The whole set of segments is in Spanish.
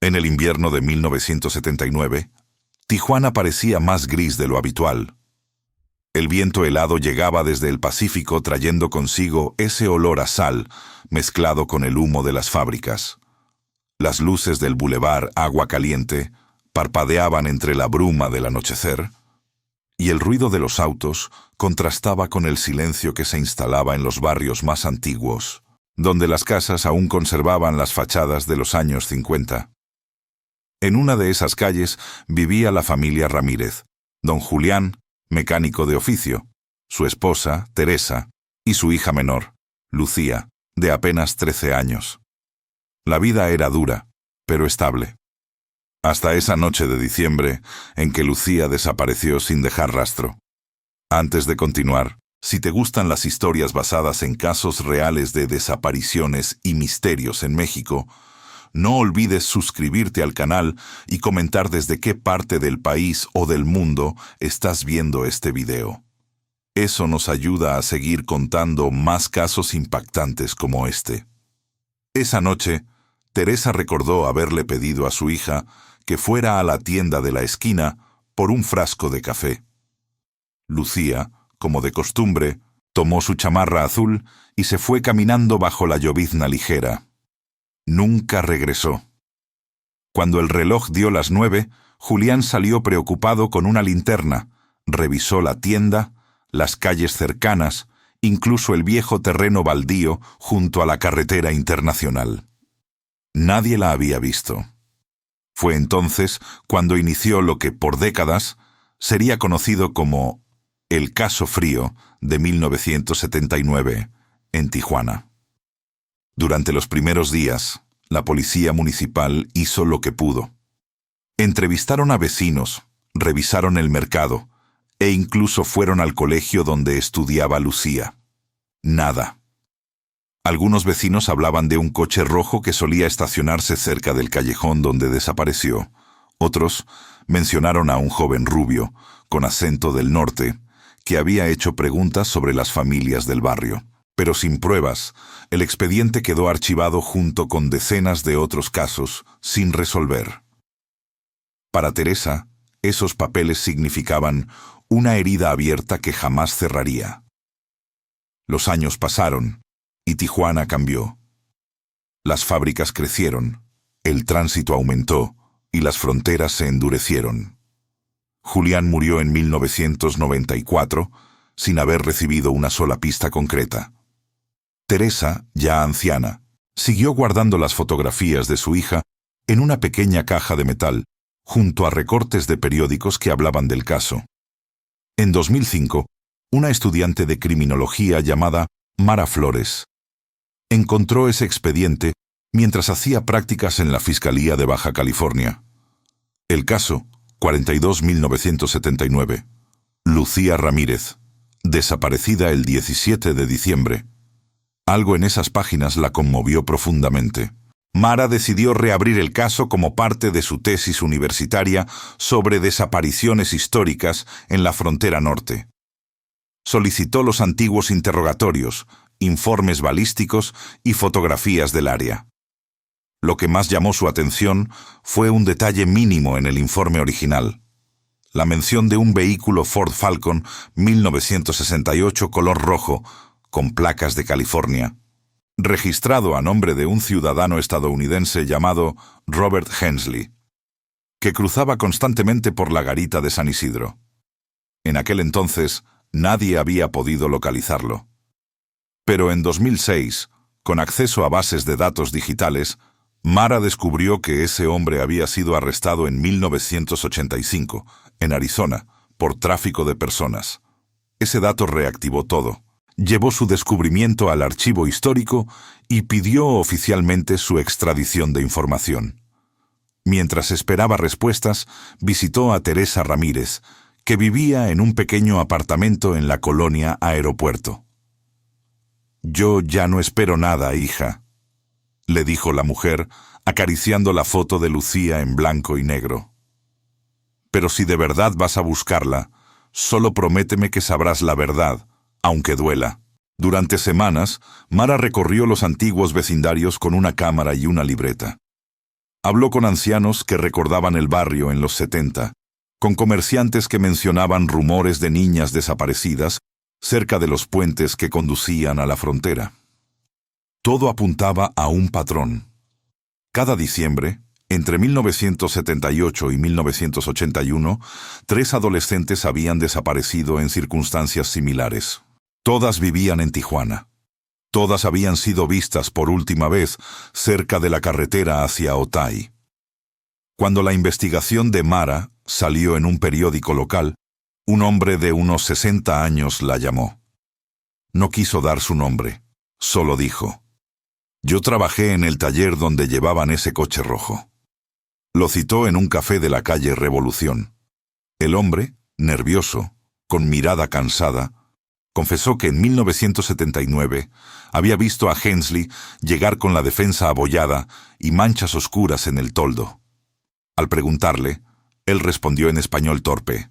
En el invierno de 1979, Tijuana parecía más gris de lo habitual. El viento helado llegaba desde el Pacífico trayendo consigo ese olor a sal mezclado con el humo de las fábricas. Las luces del bulevar Agua Caliente parpadeaban entre la bruma del anochecer, y el ruido de los autos contrastaba con el silencio que se instalaba en los barrios más antiguos, donde las casas aún conservaban las fachadas de los años 50. En una de esas calles vivía la familia Ramírez, don Julián, mecánico de oficio, su esposa, Teresa, y su hija menor, Lucía, de apenas 13 años. La vida era dura, pero estable. Hasta esa noche de diciembre en que Lucía desapareció sin dejar rastro. Antes de continuar, si te gustan las historias basadas en casos reales de desapariciones y misterios en México, no olvides suscribirte al canal y comentar desde qué parte del país o del mundo estás viendo este video. Eso nos ayuda a seguir contando más casos impactantes como este. Esa noche, Teresa recordó haberle pedido a su hija que fuera a la tienda de la esquina por un frasco de café. Lucía, como de costumbre, tomó su chamarra azul y se fue caminando bajo la llovizna ligera. Nunca regresó. Cuando el reloj dio las 9, Julián salió preocupado con una linterna, revisó la tienda, las calles cercanas, incluso el viejo terreno baldío junto a la carretera internacional. Nadie la había visto. Fue entonces cuando inició lo que por décadas sería conocido como el Caso Frío de 1979 en Tijuana. Durante los primeros días, la policía municipal hizo lo que pudo. Entrevistaron a vecinos, revisaron el mercado e incluso fueron al colegio donde estudiaba Lucía. Nada. Algunos vecinos hablaban de un coche rojo que solía estacionarse cerca del callejón donde desapareció. Otros mencionaron a un joven rubio, con acento del norte, que había hecho preguntas sobre las familias del barrio. Pero sin pruebas, el expediente quedó archivado junto con decenas de otros casos sin resolver. Para Teresa, esos papeles significaban una herida abierta que jamás cerraría. Los años pasaron y Tijuana cambió. Las fábricas crecieron, el tránsito aumentó y las fronteras se endurecieron. Julián murió en 1994 sin haber recibido una sola pista concreta. Teresa, ya anciana, siguió guardando las fotografías de su hija en una pequeña caja de metal, junto a recortes de periódicos que hablaban del caso. En 2005, una estudiante de criminología llamada Mara Flores encontró ese expediente mientras hacía prácticas en la Fiscalía de Baja California. El caso, 42.979. Lucía Ramírez, desaparecida el 17 de diciembre. Algo en esas páginas la conmovió profundamente. Mara decidió reabrir el caso como parte de su tesis universitaria sobre desapariciones históricas en la frontera norte. Solicitó los antiguos interrogatorios, informes balísticos y fotografías del área. Lo que más llamó su atención fue un detalle mínimo en el informe original: la mención de un vehículo Ford Falcon 1968 color rojo, con placas de California, registrado a nombre de un ciudadano estadounidense llamado Robert Hensley, que cruzaba constantemente por la garita de San Isidro. En aquel entonces, nadie había podido localizarlo. Pero en 2006, con acceso a bases de datos digitales, Mara descubrió que ese hombre había sido arrestado en 1985, en Arizona, por tráfico de personas. Ese dato reactivó todo. Llevó su descubrimiento al archivo histórico y pidió oficialmente su extradición de información. Mientras esperaba respuestas, visitó a Teresa Ramírez, que vivía en un pequeño apartamento en la colonia Aeropuerto. «Yo ya no espero nada, hija», le dijo la mujer, acariciando la foto de Lucía en blanco y negro. «Pero si de verdad vas a buscarla, solo prométeme que sabrás la verdad, aunque duela». Durante semanas, Mara recorrió los antiguos vecindarios con una cámara y una libreta. Habló con ancianos que recordaban el barrio en los 70, con comerciantes que mencionaban rumores de niñas desaparecidas cerca de los puentes que conducían a la frontera. Todo apuntaba a un patrón. Cada diciembre, entre 1978 y 1981, 3 adolescentes habían desaparecido en circunstancias similares. Todas vivían en Tijuana. Todas habían sido vistas por última vez cerca de la carretera hacia Otay. Cuando la investigación de Mara salió en un periódico local, un hombre de unos 60 años la llamó. No quiso dar su nombre, solo dijo: «Yo trabajé en el taller donde llevaban ese coche rojo». Lo citó en un café de la calle Revolución. El hombre, nervioso, con mirada cansada, confesó que en 1979 había visto a Hensley llegar con la defensa abollada y manchas oscuras en el toldo. Al preguntarle, él respondió en español torpe: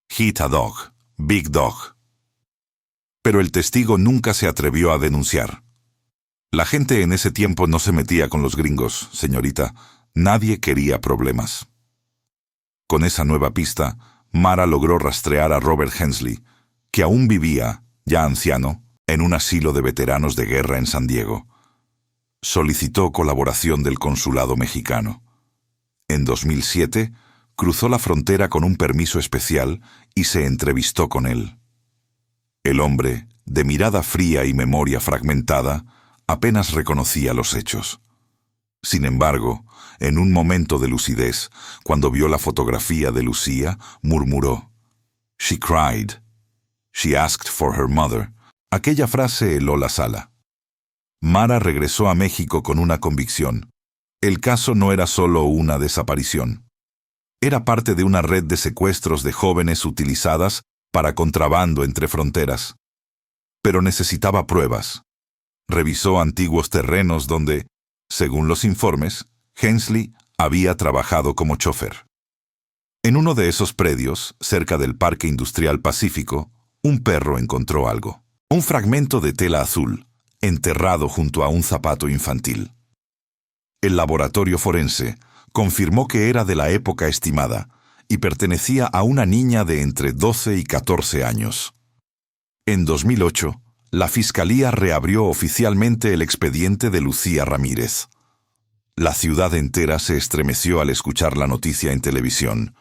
«Hit a dog, big dog». Pero el testigo nunca se atrevió a denunciar. La gente en ese tiempo no se metía con los gringos, señorita. Nadie quería problemas. Con esa nueva pista, Mara logró rastrear a Robert Hensley, que aún vivía, ya anciano, en un asilo de veteranos de guerra en San Diego. Solicitó colaboración del consulado mexicano. En 2007, cruzó la frontera con un permiso especial y se entrevistó con él. El hombre, de mirada fría y memoria fragmentada, apenas reconocía los hechos. Sin embargo, en un momento de lucidez, cuando vio la fotografía de Lucía, murmuró: «She cried. She asked for her mother». Aquella frase heló la sala. Mara regresó a México con una convicción. El caso no era solo una desaparición. Era parte de una red de secuestros de jóvenes utilizadas para contrabando entre fronteras. Pero necesitaba pruebas. Revisó antiguos terrenos donde, según los informes, Hensley había trabajado como chofer. En uno de esos predios, cerca del Parque Industrial Pacífico, un perro encontró algo. Un fragmento de tela azul, enterrado junto a un zapato infantil. El laboratorio forense confirmó que era de la época estimada y pertenecía a una niña de entre 12 y 14 años. En 2008, la Fiscalía reabrió oficialmente el expediente de Lucía Ramírez. La ciudad entera se estremeció al escuchar la noticia en televisión.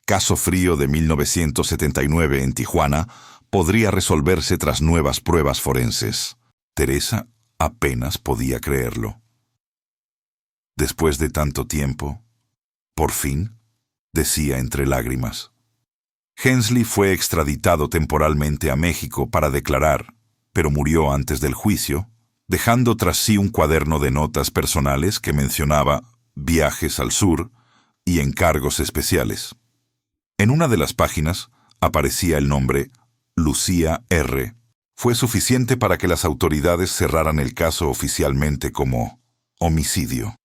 Caso frío de 1979 en Tijuana podría resolverse tras nuevas pruebas forenses. Teresa apenas podía creerlo. Después de tanto tiempo, por fin, decía entre lágrimas. Hensley fue extraditado temporalmente a México para declarar, pero murió antes del juicio, dejando tras sí un cuaderno de notas personales que mencionaba viajes al sur y encargos especiales. En una de las páginas aparecía el nombre Lucía R. Fue suficiente para que las autoridades cerraran el caso oficialmente como homicidio,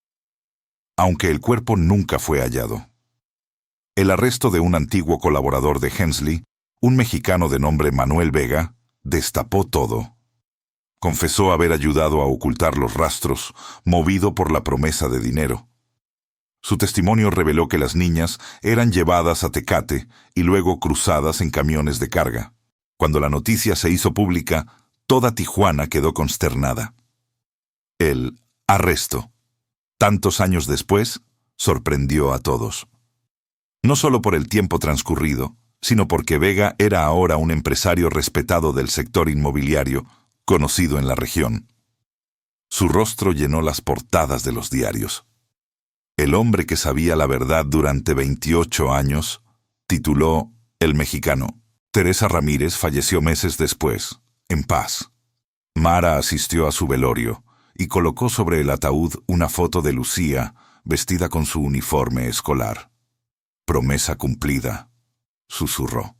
aunque el cuerpo nunca fue hallado. El arresto de un antiguo colaborador de Hensley, un mexicano de nombre Manuel Vega, destapó todo. Confesó haber ayudado a ocultar los rastros, movido por la promesa de dinero. Su testimonio reveló que las niñas eran llevadas a Tecate y luego cruzadas en camiones de carga. Cuando la noticia se hizo pública, toda Tijuana quedó consternada. El arresto, tantos años después, sorprendió a todos. No solo por el tiempo transcurrido, sino porque Vega era ahora un empresario respetado del sector inmobiliario, conocido en la región. Su rostro llenó las portadas de los diarios. El hombre que sabía la verdad durante 28 años, tituló El Mexicano. Teresa Ramírez falleció meses después, en paz. Mara asistió a su velorio y colocó sobre el ataúd una foto de Lucía, vestida con su uniforme escolar. «Promesa cumplida», susurró.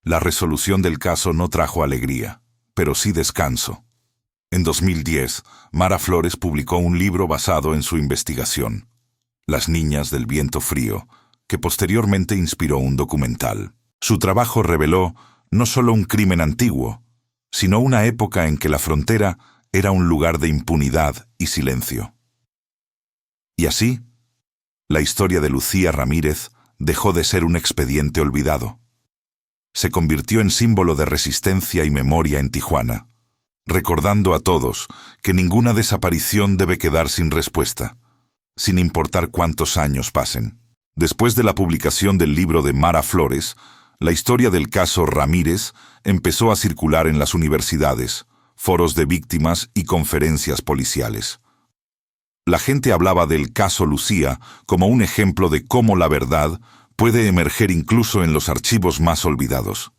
La resolución del caso no trajo alegría, pero sí descanso. En 2010, Mara Flores publicó un libro basado en su investigación, Las niñas del viento frío, que posteriormente inspiró un documental. Su trabajo reveló no solo un crimen antiguo, sino una época en que la frontera era un lugar de impunidad y silencio. Y así, La historia de Lucía Ramírez dejó de ser un expediente olvidado. Se convirtió en símbolo de resistencia y memoria en Tijuana, recordando a todos que ninguna desaparición debe quedar sin respuesta, sin importar cuántos años pasen. Después de la publicación del libro de Mara Flores, la historia del caso Ramírez empezó a circular en las universidades, foros de víctimas y conferencias policiales. La gente hablaba del caso Lucía como un ejemplo de cómo la verdad puede emerger incluso en los archivos más olvidados.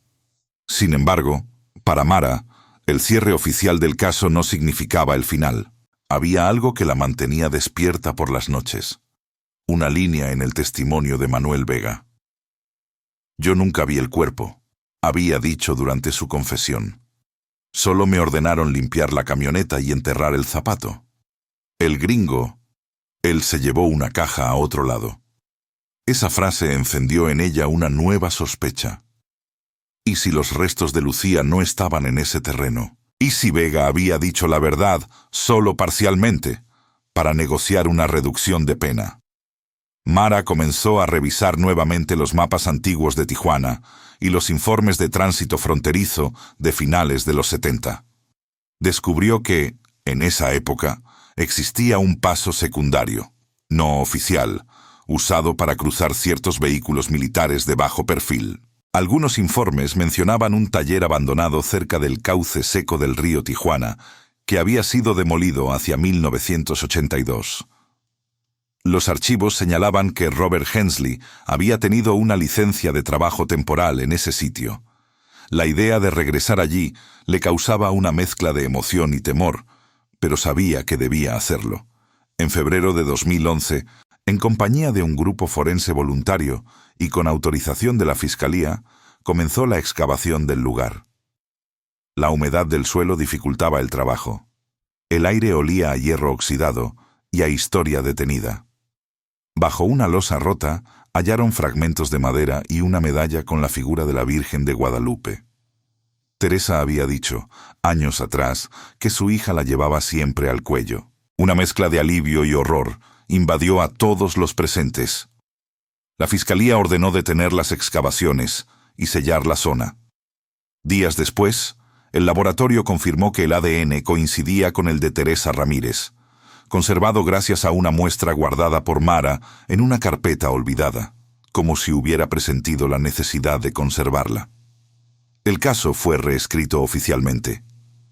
Sin embargo, para Mara, el cierre oficial del caso no significaba el final. Había algo que la mantenía despierta por las noches. Una línea en el testimonio de Manuel Vega. Yo nunca vi el cuerpo, había dicho durante su confesión. Solo me ordenaron limpiar la camioneta y enterrar el zapato. El gringo, él se llevó una caja a otro lado. Esa frase encendió en ella una nueva sospecha. ¿Y si los restos de Lucía no estaban en ese terreno? ¿Y si Vega había dicho la verdad, solo parcialmente, para negociar una reducción de pena? Mara comenzó a revisar nuevamente los mapas antiguos de Tijuana y los informes de tránsito fronterizo de finales de los 70. Descubrió que, en esa época, existía un paso secundario, no oficial, usado para cruzar ciertos vehículos militares de bajo perfil. Algunos informes mencionaban un taller abandonado cerca del cauce seco del río Tijuana, que había sido demolido hacia 1982. Los archivos señalaban que Robert Hensley había tenido una licencia de trabajo temporal en ese sitio. La idea de regresar allí le causaba una mezcla de emoción y temor, pero sabía que debía hacerlo. En febrero de 2011, en compañía de un grupo forense voluntario y con autorización de la Fiscalía, comenzó la excavación del lugar. La humedad del suelo dificultaba el trabajo. El aire olía a hierro oxidado y a historia detenida. Bajo una losa rota hallaron fragmentos de madera y una medalla con la figura de la Virgen de Guadalupe. Teresa había dicho, años atrás, que su hija la llevaba siempre al cuello. Una mezcla de alivio y horror invadió a todos los presentes. La Fiscalía ordenó detener las excavaciones y sellar la zona. Días después, el laboratorio confirmó que el ADN coincidía con el de Teresa Ramírez, conservado gracias a una muestra guardada por Mara en una carpeta olvidada, como si hubiera presentido la necesidad de conservarla. El caso fue reescrito oficialmente.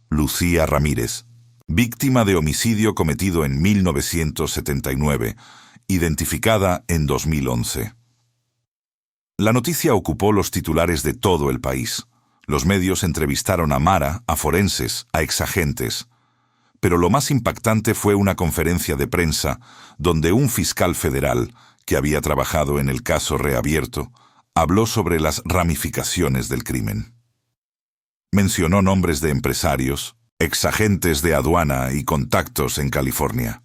Lucía Ramírez, víctima de homicidio cometido en 1979, identificada en 2011. La noticia ocupó los titulares de todo el país. Los medios entrevistaron a Mara, a forenses, a exagentes. Pero lo más impactante fue una conferencia de prensa donde un fiscal federal, que había trabajado en el caso reabierto, habló sobre las ramificaciones del crimen. Mencionó nombres de empresarios, exagentes de aduana y contactos en California.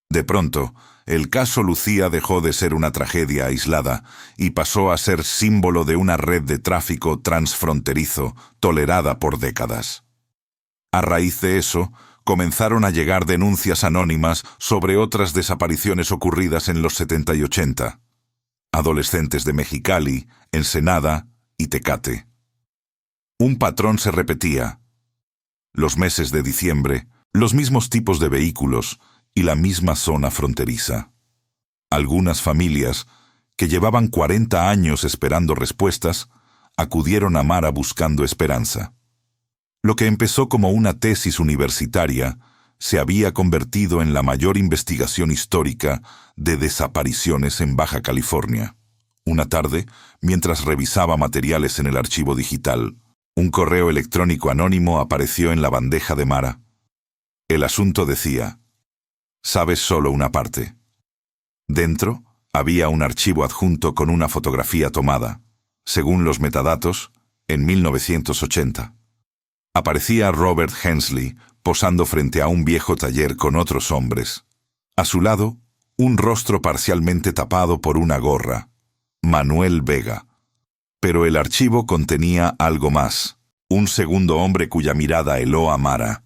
De pronto, el caso Lucía dejó de ser una tragedia aislada y pasó a ser símbolo de una red de tráfico transfronterizo tolerada por décadas. A raíz de eso, comenzaron a llegar denuncias anónimas sobre otras desapariciones ocurridas en los 70 y 80. Adolescentes de Mexicali, Ensenada y Tecate. Un patrón se repetía. Los meses de diciembre, los mismos tipos de vehículos y la misma zona fronteriza. Algunas familias, que llevaban 40 años esperando respuestas, acudieron a Mara buscando esperanza. Lo que empezó como una tesis universitaria se había convertido en la mayor investigación histórica de desapariciones en Baja California. Una tarde, mientras revisaba materiales en el archivo digital, un correo electrónico anónimo apareció en la bandeja de Mara. El asunto decía: «Sabes solo una parte». Dentro había un archivo adjunto con una fotografía tomada, según los metadatos, en 1980. Aparecía Robert Hensley posando frente a un viejo taller con otros hombres. A su lado, un rostro parcialmente tapado por una gorra. Manuel Vega. Pero el archivo contenía algo más. Un segundo hombre cuya mirada heló a Mara.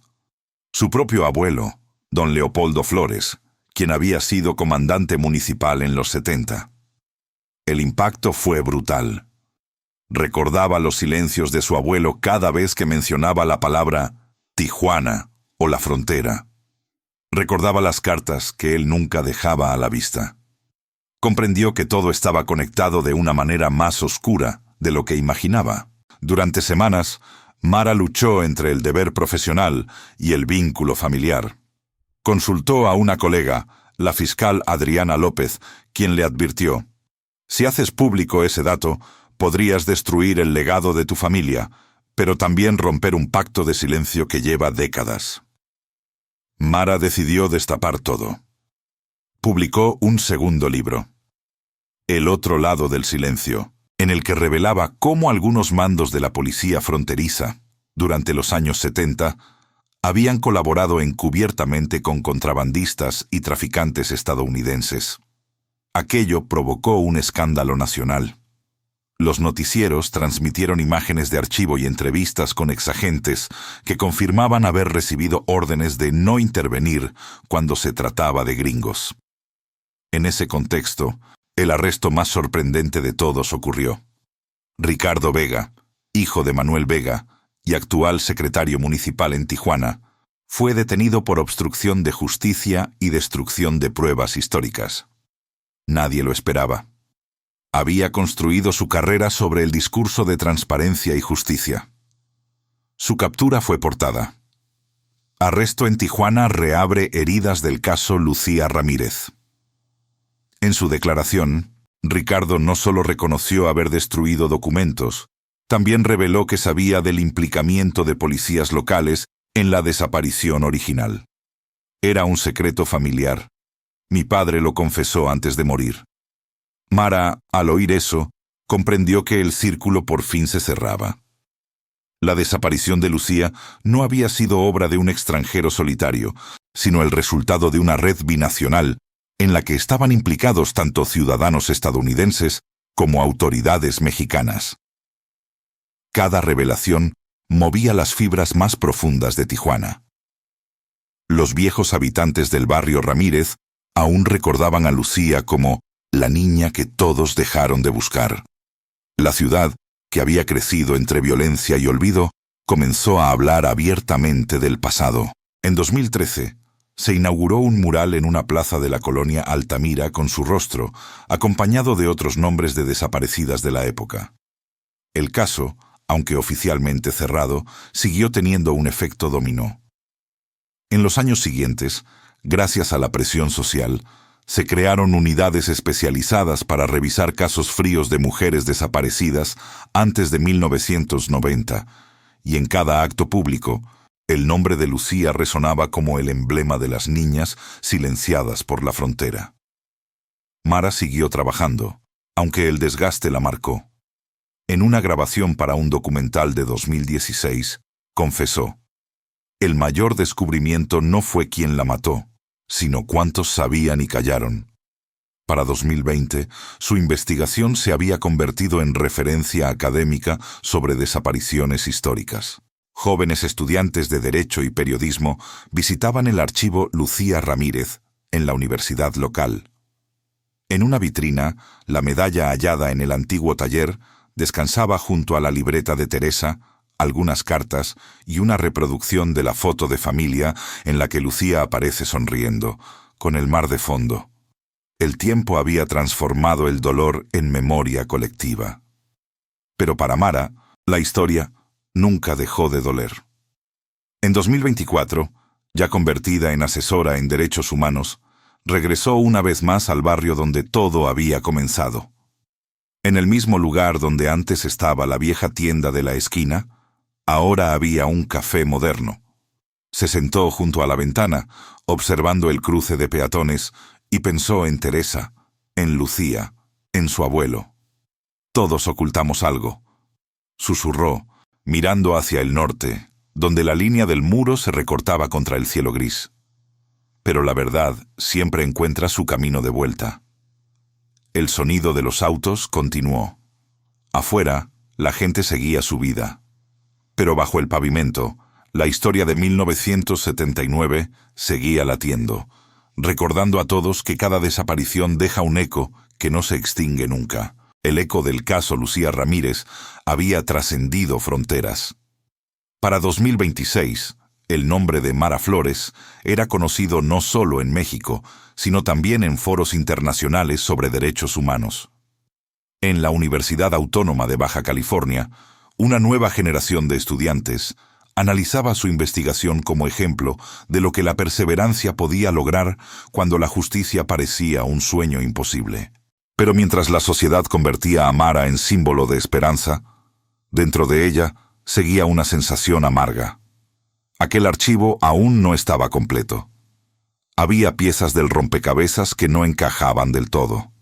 Su propio abuelo, don Leopoldo Flores, quien había sido comandante municipal en los 70. El impacto fue brutal. Recordaba los silencios de su abuelo cada vez que mencionaba la palabra Tijuana o la frontera. Recordaba las cartas que él nunca dejaba a la vista. Comprendió que todo estaba conectado de una manera más oscura de lo que imaginaba. Durante semanas, Mara luchó entre el deber profesional y el vínculo familiar. Consultó a una colega, la fiscal Adriana López, quien le advirtió: «Si haces público ese dato, podrías destruir el legado de tu familia, pero también romper un pacto de silencio que lleva décadas». Mara decidió destapar todo. Publicó un segundo libro, El otro lado del silencio, en el que revelaba cómo algunos mandos de la policía fronteriza, durante los años 70, habían colaborado encubiertamente con contrabandistas y traficantes estadounidenses. Aquello provocó un escándalo nacional. Los noticieros transmitieron imágenes de archivo y entrevistas con exagentes que confirmaban haber recibido órdenes de no intervenir cuando se trataba de gringos. En ese contexto, el arresto más sorprendente de todos ocurrió. Ricardo Vega, hijo de Manuel Vega y actual secretario municipal en Tijuana, fue detenido por obstrucción de justicia y destrucción de pruebas históricas. Nadie lo esperaba. Había construido su carrera sobre el discurso de transparencia y justicia. Su captura fue portada. Arresto en Tijuana reabre heridas del caso Lucía Ramírez. En su declaración, Ricardo no solo reconoció haber destruido documentos, también reveló que sabía del implicamiento de policías locales en la desaparición original. Era un secreto familiar. Mi padre lo confesó antes de morir. Mara, al oír eso, comprendió que el círculo por fin se cerraba. La desaparición de Lucía no había sido obra de un extranjero solitario, sino el resultado de una red binacional en la que estaban implicados tanto ciudadanos estadounidenses como autoridades mexicanas. Cada revelación movía las fibras más profundas de Tijuana. Los viejos habitantes del barrio Ramírez aún recordaban a Lucía como la niña que todos dejaron de buscar. La ciudad, que había crecido entre violencia y olvido, comenzó a hablar abiertamente del pasado. En 2013, se inauguró un mural en una plaza de la colonia Altamira con su rostro, acompañado de otros nombres de desaparecidas de la época. El caso, aunque oficialmente cerrado, siguió teniendo un efecto dominó. En los años siguientes, gracias a la presión social, se crearon unidades especializadas para revisar casos fríos de mujeres desaparecidas antes de 1990, y en cada acto público, el nombre de Lucía resonaba como el emblema de las niñas silenciadas por la frontera. Mara siguió trabajando, aunque el desgaste la marcó. En una grabación para un documental de 2016, confesó: «El mayor descubrimiento no fue quién la mató, sino cuántos sabían y callaron». Para 2020, su investigación se había convertido en referencia académica sobre desapariciones históricas. Jóvenes estudiantes de Derecho y Periodismo visitaban el archivo Lucía Ramírez en la universidad local. En una vitrina, la medalla hallada en el antiguo taller descansaba junto a la libreta de Teresa, algunas cartas y una reproducción de la foto de familia en la que Lucía aparece sonriendo, con el mar de fondo. El tiempo había transformado el dolor en memoria colectiva. Pero para Mara, la historia nunca dejó de doler. En 2024, ya convertida en asesora en derechos humanos, regresó una vez más al barrio donde todo había comenzado. En el mismo lugar donde antes estaba la vieja tienda de la esquina, ahora había un café moderno. Se sentó junto a la ventana, observando el cruce de peatones, y pensó en Teresa, en Lucía, en su abuelo. «Todos ocultamos algo», susurró, mirando hacia el norte, donde la línea del muro se recortaba contra el cielo gris. Pero la verdad siempre encuentra su camino de vuelta. El sonido de los autos continuó. Afuera, la gente seguía su vida. Pero bajo el pavimento, la historia de 1979 seguía latiendo, recordando a todos que cada desaparición deja un eco que no se extingue nunca. El eco del caso Lucía Ramírez había trascendido fronteras. Para 2026, el nombre de Mara Flores era conocido no solo en México, sino también en foros internacionales sobre derechos humanos. En la Universidad Autónoma de Baja California, una nueva generación de estudiantes analizaba su investigación como ejemplo de lo que la perseverancia podía lograr cuando la justicia parecía un sueño imposible. Pero mientras la sociedad convertía a Mara en símbolo de esperanza, dentro de ella seguía una sensación amarga. Aquel archivo aún no estaba completo. Había piezas del rompecabezas que no encajaban del todo.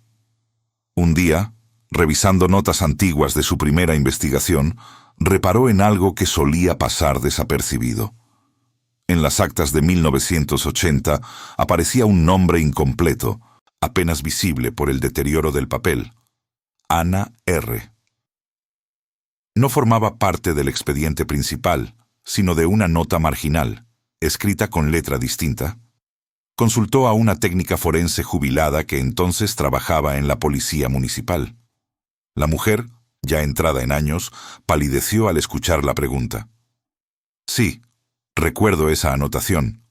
Un día, revisando notas antiguas de su primera investigación, reparó en algo que solía pasar desapercibido. En las actas de 1980 aparecía un nombre incompleto, apenas visible por el deterioro del papel: Ana R. No formaba parte del expediente principal, sino de una nota marginal, escrita con letra distinta. Consultó a una técnica forense jubilada que entonces trabajaba en la policía municipal. La mujer, ya entrada en años, palideció al escuchar la pregunta. «Sí, recuerdo esa anotación»,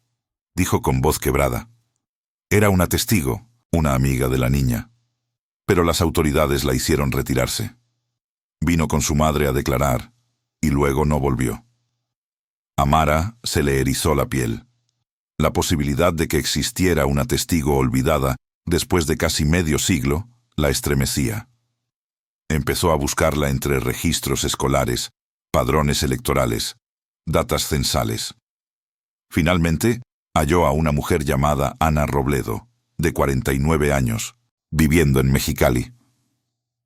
dijo con voz quebrada. Era una testigo, una amiga de la niña. Pero las autoridades la hicieron retirarse. Vino con su madre a declarar, y luego no volvió. A Mara se le erizó la piel. La posibilidad de que existiera una testigo olvidada después de casi medio siglo la estremecía. Empezó a buscarla entre registros escolares, padrones electorales, datas censales. Finalmente, halló a una mujer llamada Ana Robledo, de 49 años, viviendo en Mexicali.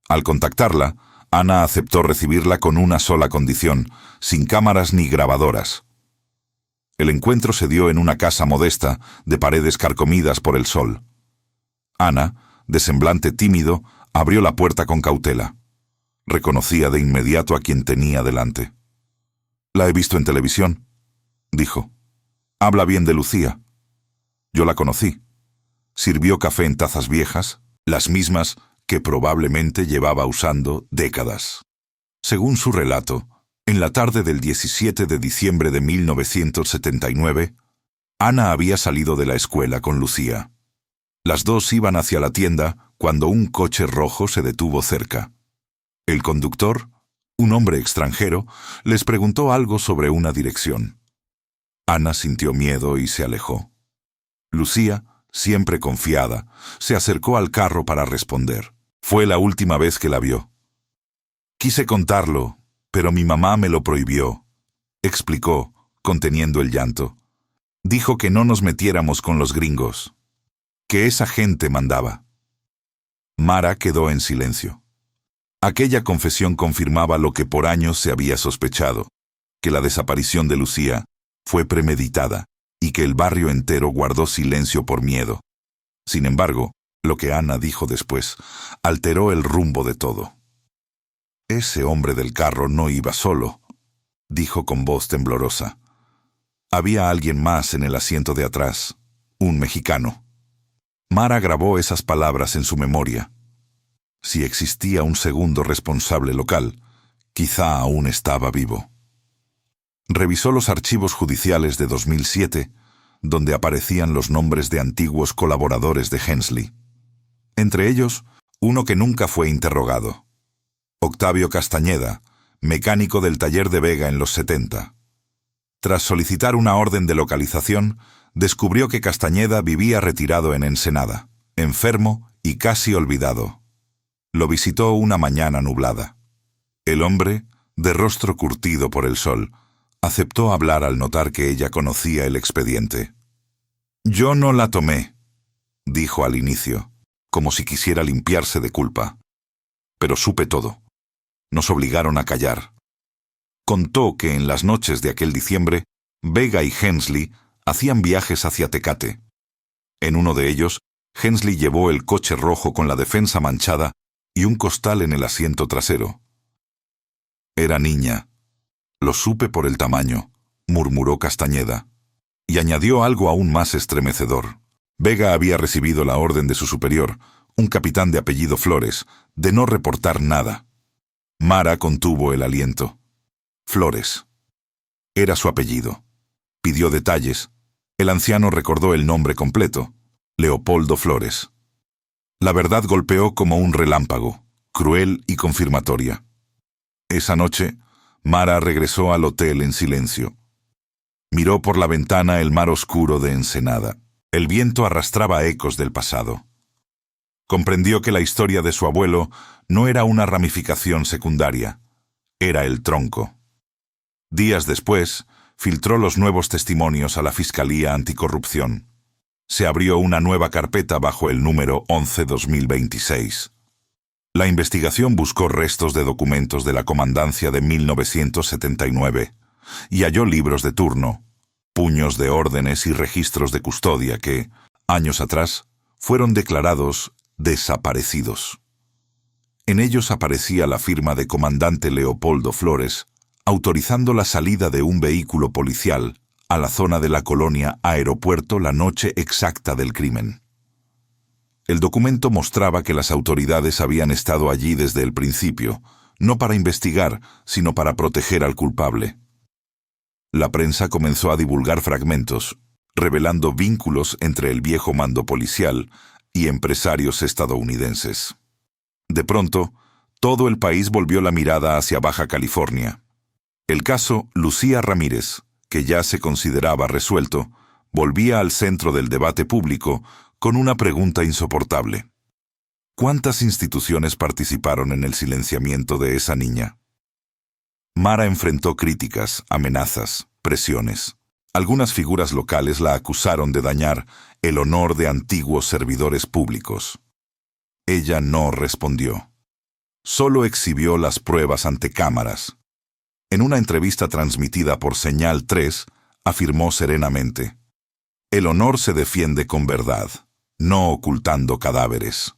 Al contactarla, Ana aceptó recibirla con una sola condición, sin cámaras ni grabadoras. El encuentro se dio en una casa modesta, de paredes carcomidas por el sol. Ana, de semblante tímido, abrió la puerta con cautela. Reconocía de inmediato a quien tenía delante. «La he visto en televisión», dijo. «Habla bien de Lucía. Yo la conocí. Sirvió café en tazas viejas, las mismas que probablemente llevaba usando décadas». Según su relato, en la tarde del 17 de diciembre de 1979, Ana había salido de la escuela con Lucía. Las dos iban hacia la tienda cuando un coche rojo se detuvo cerca. El conductor, un hombre extranjero, les preguntó algo sobre una dirección. Ana sintió miedo y se alejó. Lucía, siempre confiada, se acercó al carro para responder. Fue la última vez que la vio. «Quise contarlo, pero mi mamá me lo prohibió», explicó, conteniendo el llanto. «Dijo que no nos metiéramos con los gringos, que esa gente mandaba». Mara quedó en silencio. Aquella confesión confirmaba lo que por años se había sospechado, que la desaparición de Lucía fue premeditada y que el barrio entero guardó silencio por miedo. Sin embargo, lo que Ana dijo después alteró el rumbo de todo. «Ese hombre del carro no iba solo», dijo con voz temblorosa. «Había alguien más en el asiento de atrás, un mexicano». Mara grabó esas palabras en su memoria. Si existía un segundo responsable local, quizá aún estaba vivo. Revisó los archivos judiciales de 2007, donde aparecían los nombres de antiguos colaboradores de Hensley. Entre ellos, uno que nunca fue interrogado. Octavio Castañeda, mecánico del taller de Vega en los 70. Tras solicitar una orden de localización, descubrió que Castañeda vivía retirado en Ensenada, enfermo y casi olvidado. Lo visitó una mañana nublada. El hombre, de rostro curtido por el sol, aceptó hablar al notar que ella conocía el expediente. «Yo no la tomé», dijo al inicio, como si quisiera limpiarse de culpa. «Pero supe todo. Nos obligaron a callar». Contó que en las noches de aquel diciembre, Vega y Hensley hacían viajes hacia Tecate. En uno de ellos, Hensley llevó el coche rojo con la defensa manchada y un costal en el asiento trasero. «Era niña. Lo supe por el tamaño», murmuró Castañeda, y añadió algo aún más estremecedor. Vega había recibido la orden de su superior, un capitán de apellido Flores, de no reportar nada. Mara contuvo el aliento. Flores. Era su apellido. Pidió detalles. El anciano recordó el nombre completo: Leopoldo Flores. La verdad golpeó como un relámpago, cruel y confirmatoria. Esa noche, Mara regresó al hotel en silencio. Miró por la ventana el mar oscuro de Ensenada. El viento arrastraba ecos del pasado. Comprendió que la historia de su abuelo no era una ramificación secundaria, era el tronco. Días después, filtró los nuevos testimonios a la Fiscalía Anticorrupción. Se abrió una nueva carpeta bajo el número 11-2026. La investigación buscó restos de documentos de la comandancia de 1979 y halló libros de turno, puños de órdenes y registros de custodia que, años atrás, fueron declarados desaparecidos. En ellos aparecía la firma de comandante Leopoldo Flores, autorizando la salida de un vehículo policial a la zona de la colonia Aeropuerto la noche exacta del crimen. El documento mostraba que las autoridades habían estado allí desde el principio, no para investigar, sino para proteger al culpable. La prensa comenzó a divulgar fragmentos, revelando vínculos entre el viejo mando policial y empresarios estadounidenses. De pronto, todo el país volvió la mirada hacia Baja California. El caso Lucía Ramírez, que ya se consideraba resuelto, volvía al centro del debate público con una pregunta insoportable. ¿Cuántas instituciones participaron en el silenciamiento de esa niña? Mara enfrentó críticas, amenazas, presiones. Algunas figuras locales la acusaron de dañar el honor de antiguos servidores públicos. Ella no respondió. Solo exhibió las pruebas ante cámaras. En una entrevista transmitida por Señal 3, afirmó serenamente: «El honor se defiende con verdad, no ocultando cadáveres».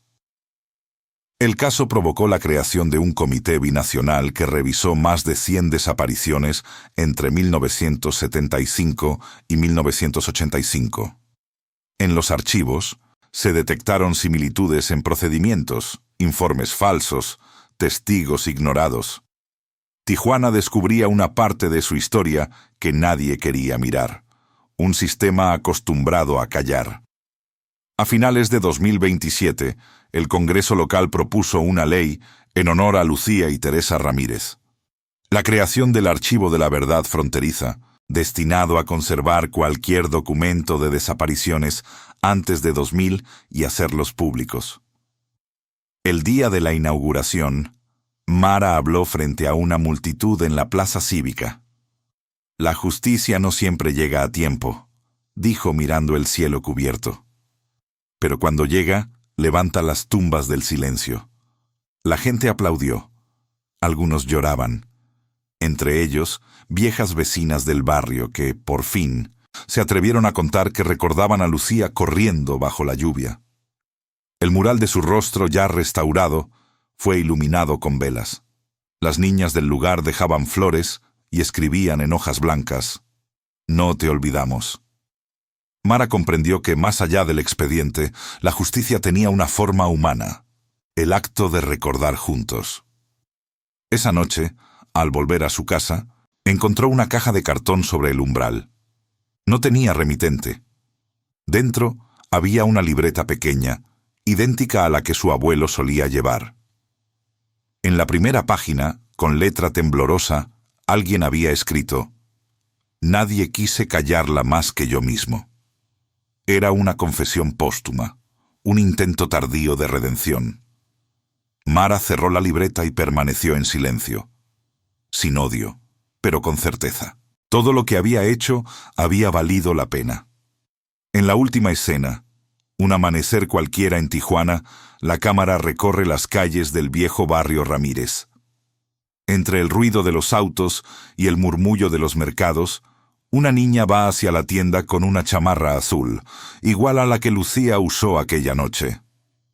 El caso provocó la creación de un comité binacional que revisó más de 100 desapariciones entre 1975 y 1985. En los archivos se detectaron similitudes en procedimientos, informes falsos, testigos ignorados. Tijuana descubría una parte de su historia que nadie quería mirar, un sistema acostumbrado a callar. A finales de 2027, el Congreso local propuso una ley en honor a Lucía y Teresa Ramírez. La creación del Archivo de la Verdad Fronteriza, destinado a conservar cualquier documento de desapariciones antes de 2000 y hacerlos públicos. El día de la inauguración, Mara habló frente a una multitud en la plaza cívica. «La justicia no siempre llega a tiempo», dijo mirando el cielo cubierto. «Pero cuando llega, levanta las tumbas del silencio». La gente aplaudió. Algunos lloraban. Entre ellos, viejas vecinas del barrio que, por fin, se atrevieron a contar que recordaban a Lucía corriendo bajo la lluvia. El mural de su rostro, ya restaurado, fue iluminado con velas. Las niñas del lugar dejaban flores y escribían en hojas blancas: «No te olvidamos». Mara comprendió que, más allá del expediente, la justicia tenía una forma humana: el acto de recordar juntos. Esa noche, al volver a su casa, encontró una caja de cartón sobre el umbral. No tenía remitente. Dentro había una libreta pequeña, idéntica a la que su abuelo solía llevar. En la primera página, con letra temblorosa, alguien había escrito: «Nadie quise callarla más que yo mismo». Era una confesión póstuma, un intento tardío de redención. Mara cerró la libreta y permaneció en silencio. Sin odio, pero con certeza. Todo lo que había hecho había valido la pena. En la última escena, un amanecer cualquiera en Tijuana, la cámara recorre las calles del viejo barrio Ramírez. Entre el ruido de los autos y el murmullo de los mercados, una niña va hacia la tienda con una chamarra azul, igual a la que Lucía usó aquella noche.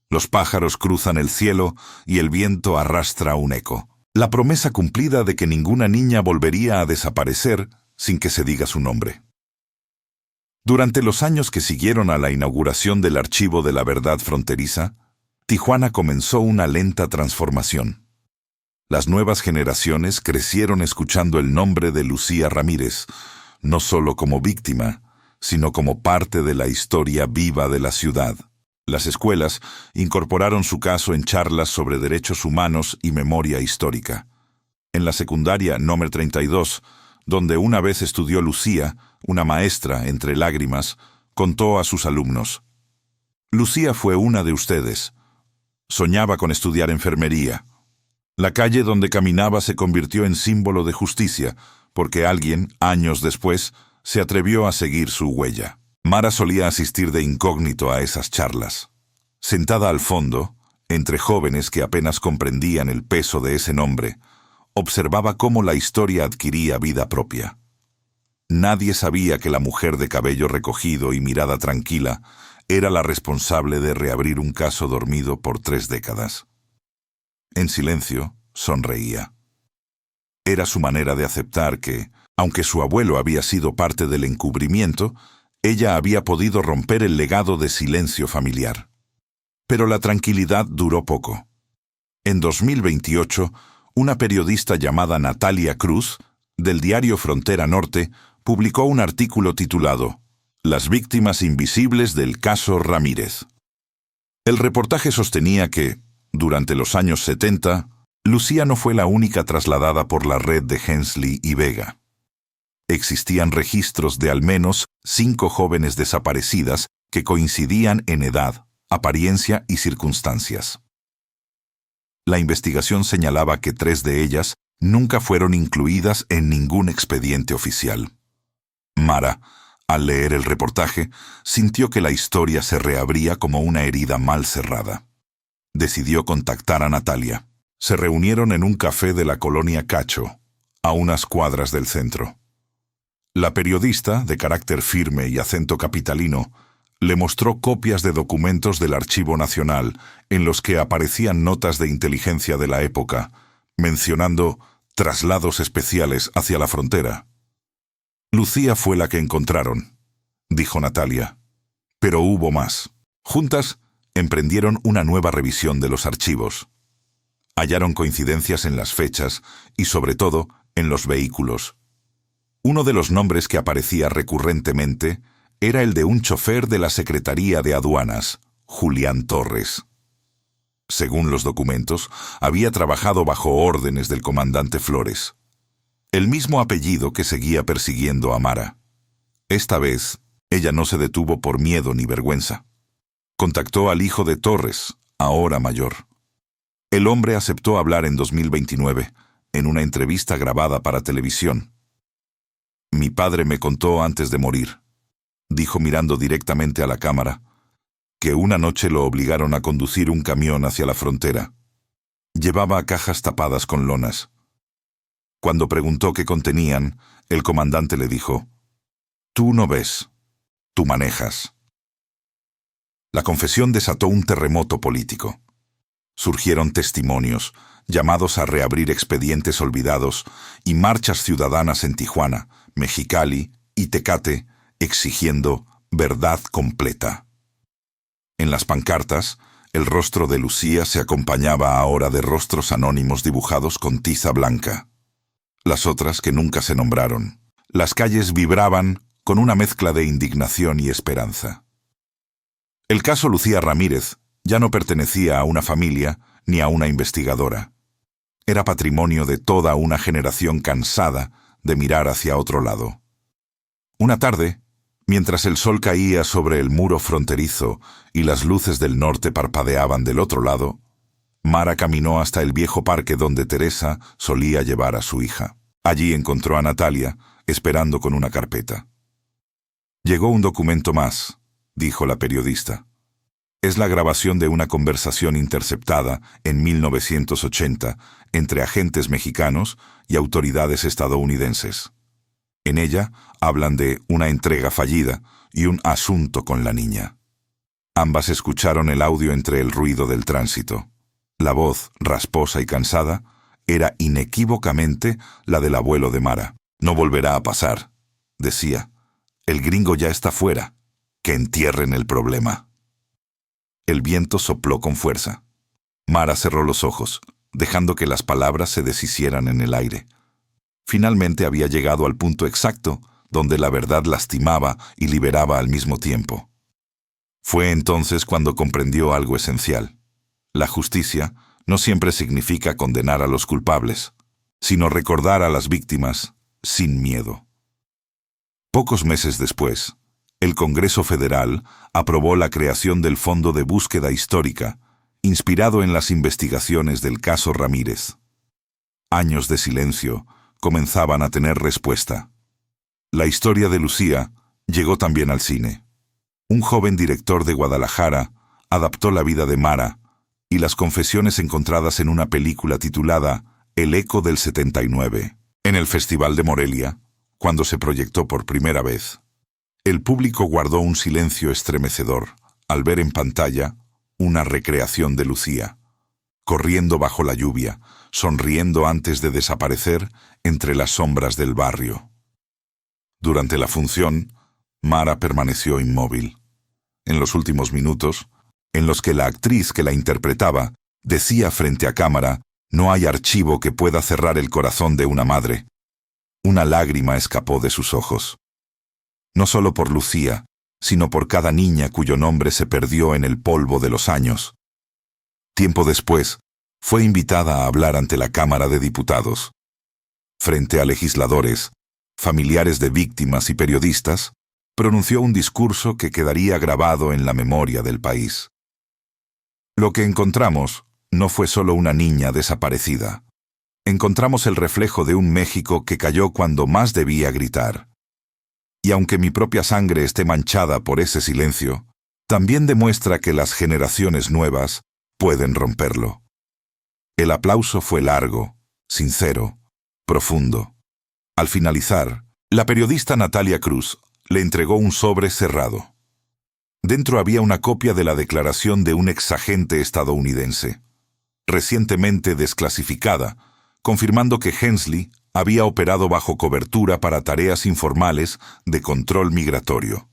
Los pájaros cruzan el cielo y el viento arrastra un eco. La promesa cumplida de que ninguna niña volvería a desaparecer sin que se diga su nombre. Durante los años que siguieron a la inauguración del Archivo de la Verdad Fronteriza, Tijuana comenzó una lenta transformación. Las nuevas generaciones crecieron escuchando el nombre de Lucía Ramírez, no solo como víctima, sino como parte de la historia viva de la ciudad. Las escuelas incorporaron su caso en charlas sobre derechos humanos y memoria histórica. En la secundaria número 32, donde una vez estudió Lucía, una maestra, entre lágrimas, contó a sus alumnos: Lucía fue una de ustedes. Soñaba con estudiar enfermería. La calle donde caminaba se convirtió en símbolo de justicia, porque alguien, años después, se atrevió a seguir su huella. Mara solía asistir de incógnito a esas charlas. Sentada al fondo, entre jóvenes que apenas comprendían el peso de ese nombre, observaba cómo la historia adquiría vida propia. Nadie sabía que la mujer de cabello recogido y mirada tranquila era la responsable de reabrir un caso dormido por 3 décadas. En silencio, sonreía. Era su manera de aceptar que, aunque su abuelo había sido parte del encubrimiento, ella había podido romper el legado de silencio familiar. Pero la tranquilidad duró poco. En 2028, una periodista llamada Natalia Cruz, del diario Frontera Norte, publicó un artículo titulado «Las víctimas invisibles del caso Ramírez». El reportaje sostenía que, durante los años 70, Lucía no fue la única trasladada por la red de Hensley y Vega. Existían registros de al menos 5 jóvenes desaparecidas que coincidían en edad, apariencia y circunstancias. La investigación señalaba que 3 de ellas nunca fueron incluidas en ningún expediente oficial. Mara, al leer el reportaje, sintió que la historia se reabría como una herida mal cerrada. Decidió contactar a Natalia. Se reunieron en un café de la colonia Cacho, a unas cuadras del centro. La periodista, de carácter firme y acento capitalino, le mostró copias de documentos del Archivo Nacional en los que aparecían notas de inteligencia de la época, mencionando traslados especiales hacia la frontera. Lucía fue la que encontraron, dijo Natalia, pero hubo más. Juntas, emprendieron una nueva revisión de los archivos. Hallaron coincidencias en las fechas y, sobre todo, en los vehículos. Uno de los nombres que aparecía recurrentemente era el de un chofer de la Secretaría de Aduanas, Julián Torres. Según los documentos, había trabajado bajo órdenes del comandante Flores. El mismo apellido que seguía persiguiendo a Mara. Esta vez, ella no se detuvo por miedo ni vergüenza. Contactó al hijo de Torres, ahora mayor. El hombre aceptó hablar en 2029, en una entrevista grabada para televisión. «Mi padre me contó antes de morir», dijo mirando directamente a la cámara, que una noche lo obligaron a conducir un camión hacia la frontera. Llevaba cajas tapadas con lonas. Cuando preguntó qué contenían, el comandante le dijo: «Tú no ves, tú manejas». La confesión desató un terremoto político. Surgieron testimonios, llamados a reabrir expedientes olvidados y marchas ciudadanas en Tijuana, Mexicali y Tecate exigiendo verdad completa. En las pancartas, el rostro de Lucía se acompañaba ahora de rostros anónimos dibujados con tiza blanca. Las otras que nunca se nombraron. Las calles vibraban con una mezcla de indignación y esperanza. El caso Lucía Ramírez ya no pertenecía a una familia ni a una investigadora. Era patrimonio de toda una generación cansada de mirar hacia otro lado. Una tarde, mientras el sol caía sobre el muro fronterizo y las luces del norte parpadeaban del otro lado, Mara caminó hasta el viejo parque donde Teresa solía llevar a su hija. Allí encontró a Natalia, esperando con una carpeta. «Llegó un documento más», dijo la periodista. «Es la grabación de una conversación interceptada en 1980 entre agentes mexicanos y autoridades estadounidenses. En ella hablan de una entrega fallida y un asunto con la niña». Ambas escucharon el audio entre el ruido del tránsito. La voz, rasposa y cansada, era inequívocamente la del abuelo de Mara. «No volverá a pasar», decía. El gringo ya está fuera. Que entierren el problema. El viento sopló con fuerza. Mara cerró los ojos, dejando que las palabras se deshicieran en el aire. Finalmente había llegado al punto exacto donde la verdad lastimaba y liberaba al mismo tiempo. Fue entonces cuando comprendió algo esencial. La justicia no siempre significa condenar a los culpables, sino recordar a las víctimas sin miedo. Pocos meses después, el Congreso Federal aprobó la creación del Fondo de Búsqueda Histórica, inspirado en las investigaciones del caso Ramírez. Años de silencio comenzaban a tener respuesta. La historia de Lucía llegó también al cine. Un joven director de Guadalajara adaptó la vida de Mara y las confesiones encontradas en una película titulada El eco del 79. En el Festival de Morelia, cuando se proyectó por primera vez, el público guardó un silencio estremecedor al ver en pantalla una recreación de Lucía, corriendo bajo la lluvia, sonriendo antes de desaparecer entre las sombras del barrio. Durante la función, Mara permaneció inmóvil. En los últimos minutos, en los que la actriz que la interpretaba decía frente a cámara: «No hay archivo que pueda cerrar el corazón de una madre», una lágrima escapó de sus ojos. No solo por Lucía, sino por cada niña cuyo nombre se perdió en el polvo de los años. Tiempo después, fue invitada a hablar ante la Cámara de Diputados. Frente a legisladores, familiares de víctimas y periodistas, pronunció un discurso que quedaría grabado en la memoria del país. Lo que encontramos no fue solo una niña desaparecida. Encontramos el reflejo de un México que cayó cuando más debía gritar. Y aunque mi propia sangre esté manchada por ese silencio, también demuestra que las generaciones nuevas pueden romperlo. El aplauso fue largo, sincero, profundo. Al finalizar, la periodista Natalia Cruz le entregó un sobre cerrado. Dentro había una copia de la declaración de un exagente estadounidense, recientemente desclasificada, confirmando que Hensley había operado bajo cobertura para tareas informales de control migratorio.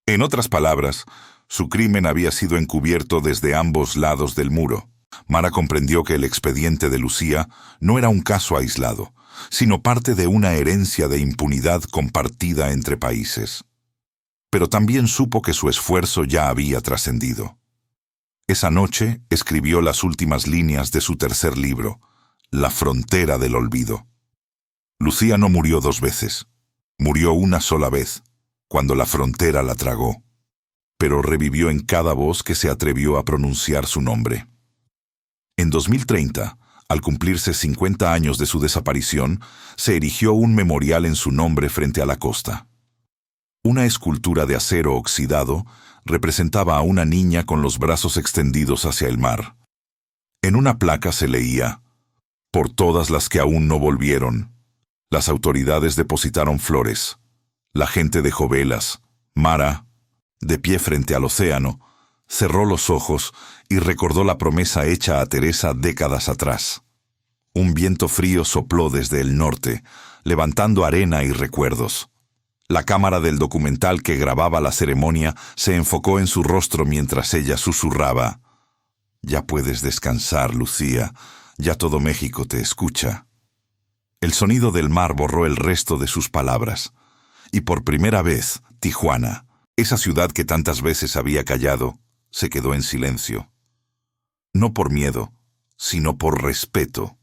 En otras palabras, su crimen había sido encubierto desde ambos lados del muro. Mara comprendió que el expediente de Lucía no era un caso aislado, sino parte de una herencia de impunidad compartida entre países. Pero también supo que su esfuerzo ya había trascendido. Esa noche escribió las últimas líneas de su tercer libro, La frontera del olvido. Lucía no murió 2 veces. Murió una sola vez, cuando la frontera la tragó. Pero revivió en cada voz que se atrevió a pronunciar su nombre. En 2030, al cumplirse 50 años de su desaparición, se erigió un memorial en su nombre frente a la costa. Una escultura de acero oxidado representaba a una niña con los brazos extendidos hacia el mar. En una placa se leía: «Por todas las que aún no volvieron». Las autoridades depositaron flores. La gente dejó velas. Mara, de pie frente al océano, cerró los ojos y recordó la promesa hecha a Teresa décadas atrás. Un viento frío sopló desde el norte, levantando arena y recuerdos. La cámara del documental que grababa la ceremonia se enfocó en su rostro mientras ella susurraba: «Ya puedes descansar, Lucía, ya todo México te escucha». El sonido del mar borró el resto de sus palabras, y por primera vez, Tijuana, esa ciudad que tantas veces había callado, se quedó en silencio. No por miedo, sino por respeto.